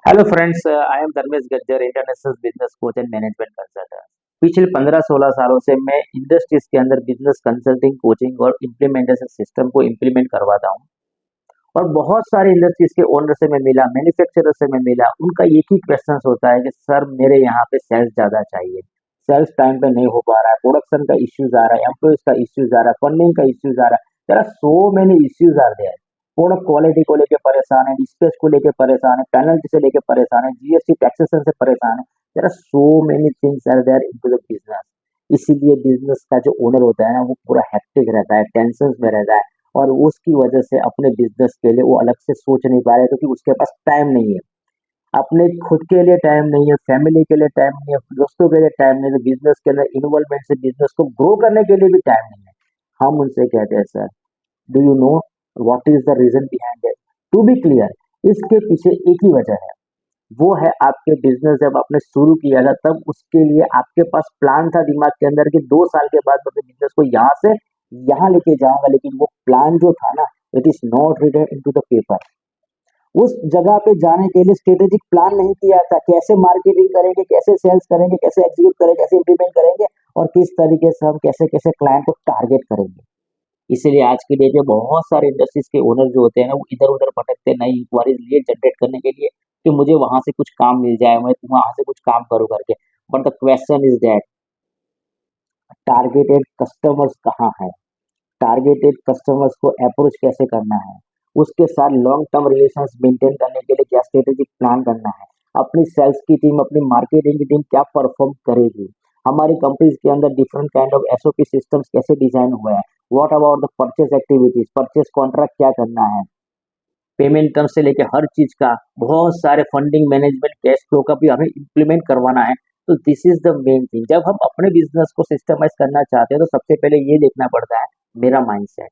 Hello friends, I am Dharmesh Gajjar, international business coach and management consultant. पिछले 15-16 सालों से मैं इंडस्ट्रीज के अंदर बिजनेस कंसल्टिंग, कोचिंग और इम्प्लीमेंटेशन सिस्टम को इम्प्लीमेंट करवाता हूँ। और बहुत सारे इंडस्ट्रीज के ओनर से मैं मिला, मैन्युफैक्चरर से मैं मिला। उनका एक ही क्वेश्चन होता है कि सर मेरे यहाँ पे सेल्स ज्यादा चाहिए, सेल्स टाइम पे नहीं हो पा रहा है, प्रोडक्शन का इश्यूज आ रहा है, एम्प्लॉइज का इश्यूज आ रहा है, फंडिंग का इश्यूज आ रहा है। There are so many issues are there. Product quality को लेके परेशान है, डिस्पैच को लेके परेशान है, पेनल्टी से लेके परेशान है, जीएसटी टैक्सेशन से परेशान है। There are so many things are there into the business. इसीलिए बिजनेस का जो ओनर होता है ना, वो पूरा हेक्टिक रहता है, टेंशन में रहता है। और उसकी वजह से अपने बिजनेस के लिए वो अलग से सोच नहीं पा रहे, क्योंकि उसके पास टाइम नहीं है। अपने खुद के लिए टाइम नहीं है, फैमिली के लिए टाइम नहीं है, दोस्तों के लिए टाइम नहीं है, बिजनेस के अंदर इन्वॉल्वमेंट से बिजनेस को ग्रो करने के लिए भी टाइम नहीं है। हम उनसे कहते हैं, sir do you know what is the reason behind it? To be clear, इसके पीछे एक ही वजह है। वो है आपके बिजनेस जब आपने शुरू किया था, तब उसके लिए आपके पास प्लान था दिमाग के अंदर कि 2 साल के बाद मैं अपने बिजनेस को यहाँ से यहाँ लेके जाऊंगा, लेकिन वो प्लान जो था ना, it is not written into the paper. उस जगह पे जाने के लिए स्ट्रेटेजिक प्लान नहीं किया था, कैसे मार्केटिंग करेंगे, कैसे सेल्स करेंगे, कैसे एग्जीक्यूट करेंगे, कैसे इंप्लीमेंट करेंगे, और किस तरीके से हम कैसे कैसे क्लाइंट को टारगेट करेंगे। इसीलिए आज की डेट में बहुत सारे इंडस्ट्रीज के ओनर जो होते हैं ना, वो इधर उधर भटकते हैं नई इंक्वायरीज लीड जनरेट करने के लिए कि मुझे वहां से कुछ काम मिल जाए, मैं वहां से कुछ काम करूँ करके। But the question is that targeted customers कहाँ है, टारगेटेड कस्टमर्स को अप्रोच कैसे करना है, उसके साथ लॉन्ग टर्म रिलेशंस मेंटेन करने के लिए क्या स्ट्रेटेजिक प्लान करना है, अपनी सेल्स की टीम, अपनी मार्केटिंग की टीम क्या परफॉर्म करेगी, हमारी कंपनीज के अंदर different kind of SOP systems कैसे डिजाइन हुए हैं, what about the purchase activities, purchase contract क्या करना है, पेमेंट टर्म से लेके हर चीज का, बहुत सारे फंडिंग मैनेजमेंट कैश फ्लो का भी हमें इम्प्लीमेंट करवाना है। तो this is the main thing. जब हम अपने बिजनेस को सिस्टमाइज करना चाहते हैं, तो सबसे पहले ये देखना पड़ता है मेरा माइंडसेट,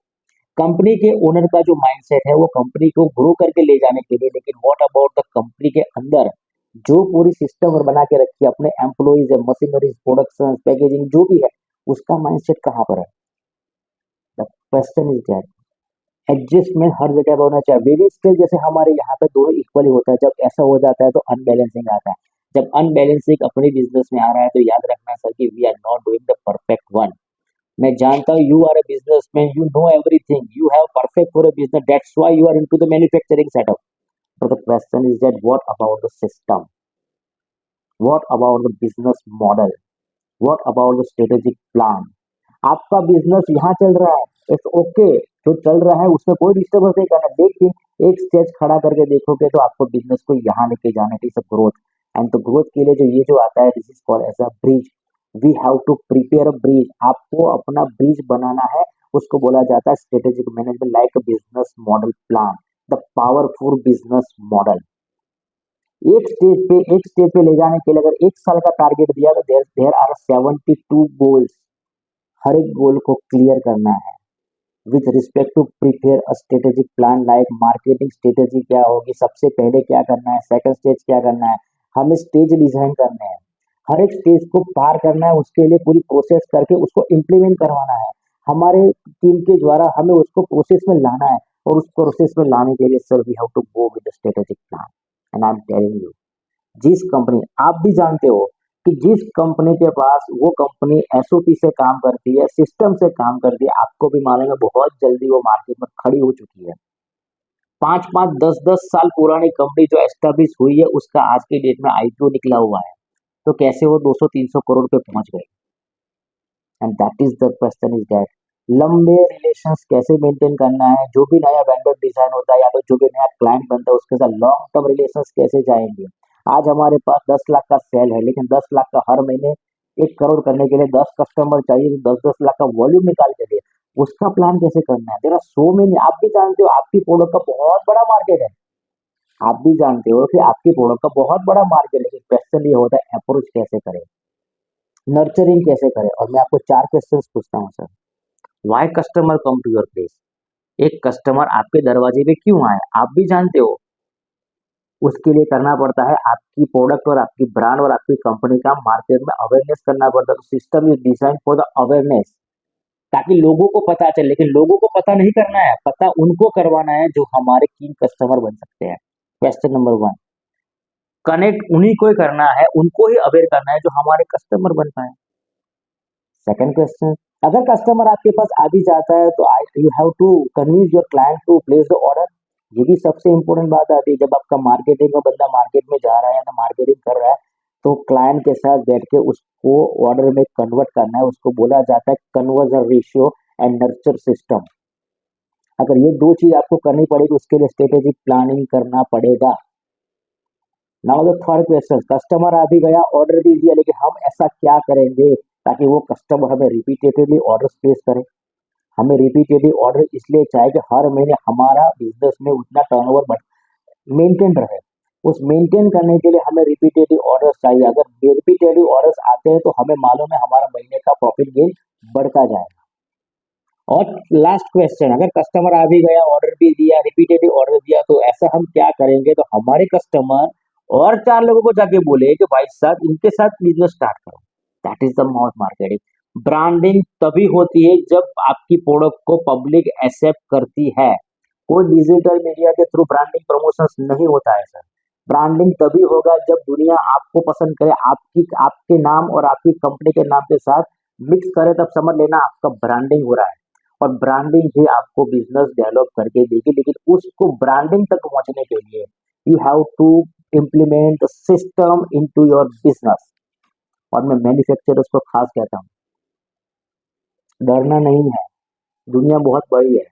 कंपनी के ओनर का जो माइंडसेट है वो कंपनी को ग्रो करके ले जाने के लिए। लेकिन व्हाट अबाउट द कंपनी के अंदर जो पूरी सिस्टम बना के रखी है, अपने एम्प्लॉइज है, मशीनरीज, प्रोडक्शन, पैकेजिंग जो भी है, उसका माइंडसेट कहाँ पर है? The question is that adjustment हर जगह पर होना चाहिए। वेवी स्केल जैसे हमारे यहाँ पे दोनों इक्वली होता है, जब ऐसा हो जाता है तो अनबैलेंसिंग आता है। जब अनबैलेंसिंग अपने बिजनेस में आ रहा है, तो याद रखना सर कि we are not doing the perfect one. मैं जानता हूँ you are a businessman, you know everything, you have perfect for a business, that's why you are into the manufacturing setup. So the question is that what about the system? What about the business model? What about the strategic plan? आपका business यहाँ चल रहा है, it's okay, जो चल रहा है उसमें कोई डिस्टर्बेंस नहीं करना, लेकिन एक स्टेज खड़ा करके देखोगे तो आपको बिजनेस को यहाँ लेके जाने की सब ग्रोथ। एंड तो ग्रोथ के लिए जो ये जो आता है, this is called as a bridge. We have to prepare a bridge, आपको अपना ब्रिज बनाना है। उसको बोला जाता है strategic management, like a business model plan, the powerful business model. एक स्टेज पे ले जाने के लिए अगर 1 साल का टारगेट दिया, तो देयर देयर आर 72 गोल्स। हर एक गोल को क्लियर करना है with respect to prepare a strategic plan. Like marketing strategy क्या होगी, सबसे पहले क्या करना है, सेकंड स्टेज क्या करना है, हमें स्टेज डिजाइन करने हैं। हर एक स्टेज को पार करना है, उसके लिए पूरी प्रोसेस करके उसको इम्प्लीमेंट करवाना है। हमारे टीम के द्वारा हमें उसको प्रोसेस में लाना है। और उस प्रोसेस में लाने के लिए sir we have to go with strategic plan. And I am telling you, जिस कंपनी, आप भी जानते हो कि जिस कंपनी के पास वो कंपनी एसओपी से काम करती है, सिस्टम से काम करती है, आपको भी मालूम है बहुत जल्दी वो मार्केट में खड़ी हो चुकी है। 5-5, 10-10 साल पुरानी कंपनी जो एस्टेब्लिश हुई है, उसका आज की डेट में आईपीओ निकला हुआ है। तो कैसे वो 200-300 करोड़ पे पहुंच गए? And that is the question is that लंबे रिलेशंस कैसे मेंटेन करना है, जो भी नया वेंडर डिजाइन होता है या तो जो भी नया क्लाइंट बनता है, उसके साथ लॉन्ग टर्म रिलेशंस कैसे जाएंगे। आज हमारे पास 10 लाख का सेल है, लेकिन 10 लाख का हर महीने 1 करोड़ करने के लिए 10 कस्टमर चाहिए, तो 10-10 लाख का वॉल्यूम निकाल के दे, उसका प्लान कैसे करना है? There are so many. आप भी जानते हो आपकी प्रोडक्ट का बहुत बड़ा मार्केट है, आप भी जानते हो कि आपकी प्रोडक्ट का बहुत बड़ा मार्केट है, लेकिन क्वेश्चन ये होता है अप्रोच कैसे करें, नर्चरिंग कैसे करें। और मैं आपको 4 क्वेश्चन पूछता हूँ sir. Why customer come to your place? एक कस्टमर आपके दरवाजे पे क्यों आए, आप भी जानते हो। उसके लिए करना पड़ता है आपकी प्रोडक्ट और आपकी ब्रांड और आपकी कंपनी का मार्केट में अवेयरनेस करना पड़ता है। तो system is design for the awareness, ताकि लोगों को पता चले। लेकिन लोगों को पता नहीं करना है, पता उनको करवाना है जो हमारे कीन कस्टमर बन सकते हैं। क्वेश्चन नंबर 1, कनेक्ट उन्हीं को ही करना है, उनको ही अवेयर करना है जो हमारे कस्टमर बन पाए। सेकंड क्वेश्चन, अगर कस्टमर आपके पास आ भी जाता है तो you have to convince your client to place the order. ये भी सबसे इंपॉर्टेंट बात आती है। जब आपका मार्केटिंग का बंदा मार्केट में जा रहा है या मार्केटिंग कर रहा है तो क्लाइंट के साथ बैठ के उसको ऑर्डर में कन्वर्ट करना है। उसको बोला जाता है conversion ratio and nurture system. अगर ये दो चीज आपको करनी पड़ेगी उसके लिए स्ट्रेटेजिक प्लानिंग करना पड़ेगा। Now the third question, customer आ भी गया, ऑर्डर भी दिया, लेकिन हम ऐसा क्या करेंगे ताकि वो कस्टमर हमें रिपीटेडली ऑर्डर प्लेस करे। हमें रिपीटेडली ऑर्डर इसलिए चाहिए कि हर महीने हमारा बिजनेस में उतना टर्नओवर मेंटेन रहे। उस मेंटेन करने के लिए हमें रिपीटेडली ऑर्डर्स चाहिए। अगर रिपीटेडली ऑर्डर्स आते हैं तो हमें मालूम है हमारा महीने का प्रॉफिट गेन बढ़ता जाएगा। और लास्ट क्वेश्चन, अगर कस्टमर आ भी गया, ऑर्डर भी दिया, रिपीटेडली ऑर्डर दिया, तो ऐसा हम क्या करेंगे तो हमारे कस्टमर और 4 लोगों को जाके बोले कि भाई साहब इनके साथ बिजनेस स्टार्ट करो। That is the mouth marketing. Branding तभी होती है जब आपकी प्रोडक्ट को पब्लिक एक्सेप्ट करती है। कोई डिजिटल मीडिया के थ्रू ब्रांडिंग प्रमोशन नहीं होता है सर। ब्रांडिंग तभी होगा जब दुनिया आपको पसंद करे, आपके नाम और आपकी कंपनी के नाम के साथ मिक्स करे, तब समझ लेना आपका ब्रांडिंग हो रहा है। और ब्रांडिंग ही आपको बिजनेस डेवलप करके देगी, लेकिन उसको ब्रांडिंग तक पहुंचने के लिए you have to implement system into your business. और मैं मैन्युफैक्चरर्स को खास कहता हूँ, डरना नहीं है। दुनिया बहुत बड़ी है।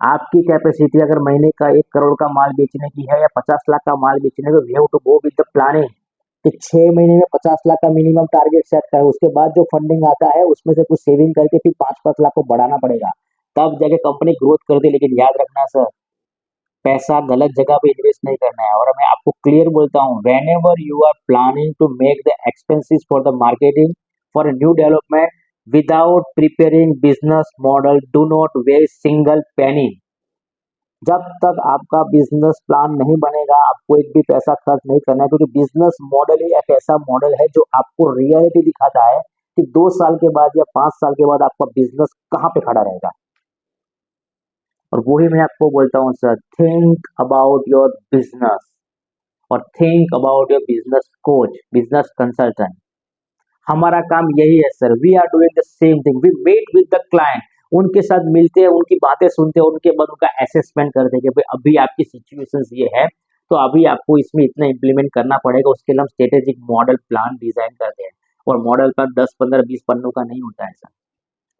आपकी कैपेसिटी अगर महीने का 1 करोड़ का माल बेचने की है या 50 लाख का माल बेचने, तो we have to go with the planning कि 6 महीने में 50 लाख का मिनिमम टारगेट सेट करें। उसके बाद जो फंडिंग आता है उसमें से कुछ सेविंग करके फिर 5-5 लाख को बढ़ाना पड़ेगा, तब जाके कंपनी ग्रोथ कर दे। लेकिन याद रखना सर, पैसा गलत जगह पे इन्वेस्ट नहीं करना है। और मैं आपको क्लियर बोलता हूँ, whenever you are planning to make the expenses for the marketing for a new development without preparing business model, do not waste single penny. जब तक आपका बिजनेस प्लान नहीं बनेगा आपको एक भी पैसा खर्च नहीं करना है, क्योंकि बिजनेस मॉडल ही एक ऐसा मॉडल है जो आपको रियलिटी दिखाता है कि 2 साल के बाद या 5 साल के बाद आपका बिजनेस कहाँ पे खड़ा रहेगा। और वही मैं आपको बोलता हूँ sir, think about your business और think about your business coach, business consultant. हमारा काम यही है sir, we are doing the same thing. We meet with the client, उनके साथ मिलते हैं, उनकी बातें सुनते हैं, उनके बाद उनका असेसमेंट करते हैं कि भाई अभी आपकी सिचुएशंस ये है, तो अभी आपको इसमें इतना इम्प्लीमेंट करना पड़ेगा। उसके लिए हम स्ट्रेटेजिक मॉडल प्लान डिजाइन करते हैं। और मॉडल प्लान 10, 15, 20 पन्नों का नहीं होता है सर।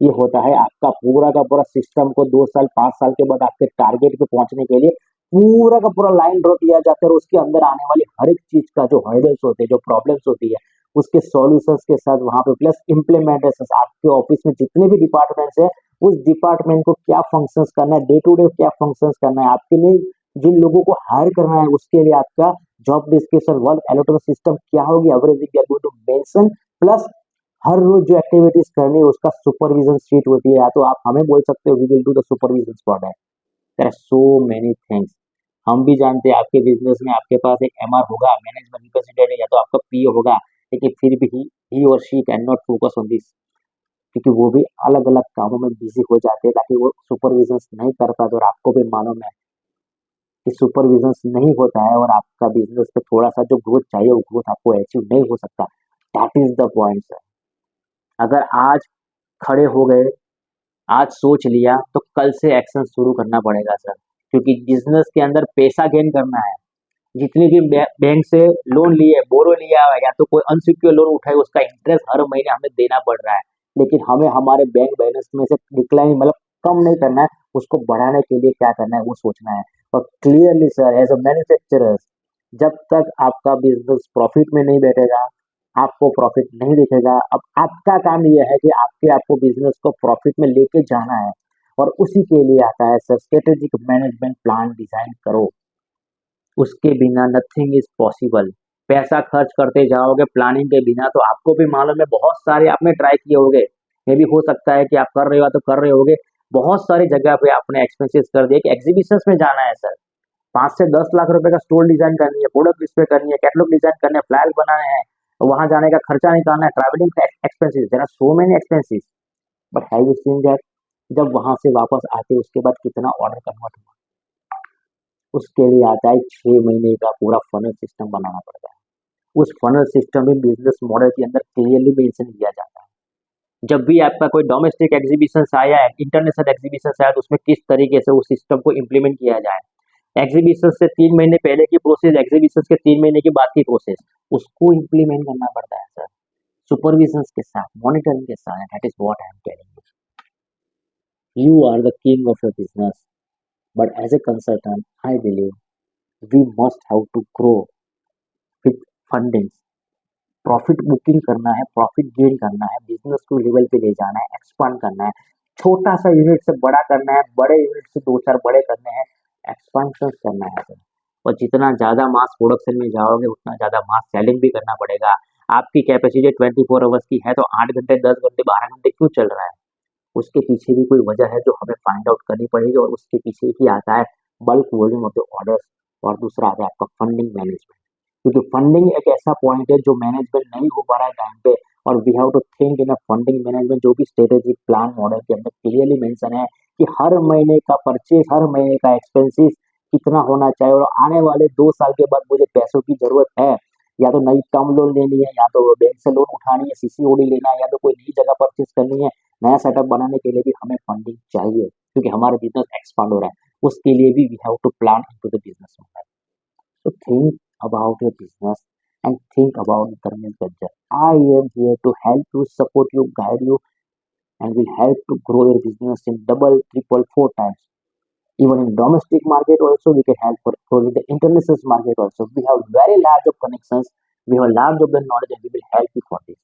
ये होता है आपका पूरा का पूरा सिस्टम को 2 साल 5 साल के बाद आपके टारगेट पे पहुंचने के लिए पूरा का पूरा लाइन ड्रॉ किया जाता है। और उसके अंदर आने वाली हर एक चीज का जो हर्डल्स होते हैं, जो प्रॉब्लम्स होती है, उसके सॉल्यूशंस के साथ वहां पे प्लस इम्प्लीमेंटेशन। आपके ऑफिस में जितने भी डिपार्टमेंट्स है, उस डिपार्टमेंट को क्या फंक्शंस करना है, डे टू डे क्या फंक्शंस करना है, आपके लिए जिन लोगों को हायर करना है उसके लिए आपका job description, work allotment system क्या होगी, एवरेजिंग टू मेंशन, प्लस हर रोज जो एक्टिविटीज करनी है उसका सुपरविजन शीट होती है। या तो आप हमें बोल सकते हो we will do the supervision for that. There are so many things. हम भी जानते हैं आपके बिजनेस में आपके पास एक एमआर होगा, मैनेजमेंट रिप्रेजेंटेटिव, या तो आपका पीओ होगा, लेकिन फिर भी ही और she can not focus on this, क्योंकि वो भी अलग अलग कामों में बिजी हो जाते हैं ताकि वो सुपरविजन नहीं कर पाते। और आपको भी मालूम है कि सुपरविजन नहीं होता है और आपका बिजनेस पे थोड़ा सा जो ग्रोथ चाहिए वो ग्रोथ आपको अचीव नहीं हो सकता। That is the point. अगर आज खड़े हो गए, आज सोच लिया, तो कल से एक्शन शुरू करना पड़ेगा सर, क्योंकि बिजनेस के अंदर पैसा गेन करना है। जितनी भी बैंक से लोन लिए, बोरो लिया है, या तो कोई अनसिक्योर लोन उठाए, उसका इंटरेस्ट हर महीने हमें देना पड़ रहा है। लेकिन हमें हमारे बैंक बैलेंस में से डिक्लाइन मतलब कम नहीं करना है, उसको बढ़ाने के लिए क्या करना है वो सोचना है। और clearly sir, as a manufacturer, जब तक आपका बिजनेस प्रॉफिट में नहीं बैठेगा आपको प्रॉफिट नहीं दिखेगा। अब आपका काम ये है कि आपको बिजनेस को प्रॉफिट में लेके जाना है। और उसी के लिए आता है sir strategic management plan design करो। उसके बिना नथिंग इज पॉसिबल। पैसा खर्च करते जाओगे प्लानिंग के बिना, तो आपको भी मालूम है बहुत सारे आपने ट्राई किए होंगे, मे भी हो सकता है कि आप कर रहे हो तो कर रहे होगे, बहुत सारी जगह पे आपने एक्सपेंसेस कर दिए कि एग्जीबिशंस में जाना है सर, 5 से 10 लाख रुपए का स्टोर डिजाइन करनी है, प्रोडक्ट डिस्प्ले करनी है, कैटलॉग डिजाइन करना है, फ्लायर बनाने हैं, वहां जाने का खर्चा निकालना है, travelling expenses, there are so many expenses. But have you seen that जब वहां से वापस आते उसके बाद कितना ऑर्डर कन्वर्ट हुआ। उसके लिए आता है 6 महीने का पूरा फनल सिस्टम बनाना पड़ता है। उस फनल सिस्टम में बिजनेस मॉडल के अंदर क्लियरली मेंशन किया जाता है। जब भी आपका कोई डोमेस्टिक एग्जीबिशन आया है, इंटरनेशनल एग्जीबिशन आया, तो उसमें किस तरीके से उस सिस्टम को इम्प्लीमेंट किया जाए। एग्जीबिशन से 3 महीने पहले की प्रोसेस, एग्जीबिशन के 3 महीने के बाद की प्रोसेस, उसको इम्प्लीमेंट करना पड़ता है सर, सुपरविजन के साथ, मॉनिटरिंग के साथ। That is what I am telling you. You are the king of your business, but as a consultant I believe we must have to grow with funding. Profit booking करना है, profit gain करना है, business को level पे ले जाना है, expand करना है, छोटा सा यूनिट से बड़ा करना है, बड़े यूनिट से 2-4 बड़े करने हैं, एक्सपांशन करना है सर। और जितना ज्यादा मास प्रोडक्शन में जाओगे उतना ज्यादा मास सेलिंग भी करना पड़ेगा। आपकी कैपेसिटी 24 आवर्स की है, तो 8 घंटे, 10 घंटे, 12 घंटे क्यों चल रहा है? उसके पीछे भी कोई वजह है जो हमें फाइंड आउट करनी पड़ेगी, और उसके पीछे ही आता है bulk volume of the orders, और दूसरा आता है आपका फंडिंग मैनेजमेंट। क्योंकि फंडिंग एक ऐसा पॉइंट है जो मैनेजमेंट नहीं हो पा रहा है टाइम पे, और we have to think in a funding management, जो भी स्ट्रेटेजिक प्लान मॉडल के अंदर क्लियरली मेंशन है कि हर महीने का परचेज, हर महीने का एक्सपेंसेस कितना होना चाहिए, और आने वाले 2 साल के बाद मुझे पैसों की जरूरत है, या तो नई टर्म लोन लेनी है, या तो बैंक से लोन उठानी है, सीसीओडी लेना है, या तो कोई नई जगह परचेज करनी है, नया सेटअप बनाने के लिए भी हमें फंडिंग चाहिए, क्योंकि हमारा बिजनेस एक्सपांड हो रहा है। उसके लिए भी we have to plan into the business model. So think about your business and think about Dharmesh Gajjar. I am here to help you, support you, guide you, and will help to grow your business in double, triple, 4 times. Even in domestic market also, we can help for growing the international market also. We have very large of connections, we have large of the knowledge, and we will help you for this.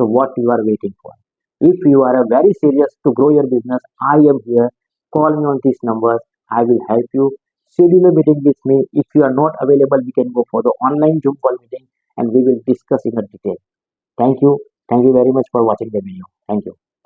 So what you are waiting for? If you are very serious to grow your business, I am here. Call me on these numbers. I will help you. Schedule a meeting with me. If you are not available, we can go for the online Zoom call meeting and we will discuss in detail. Thank you. Thank you very much for watching the video. Thank you.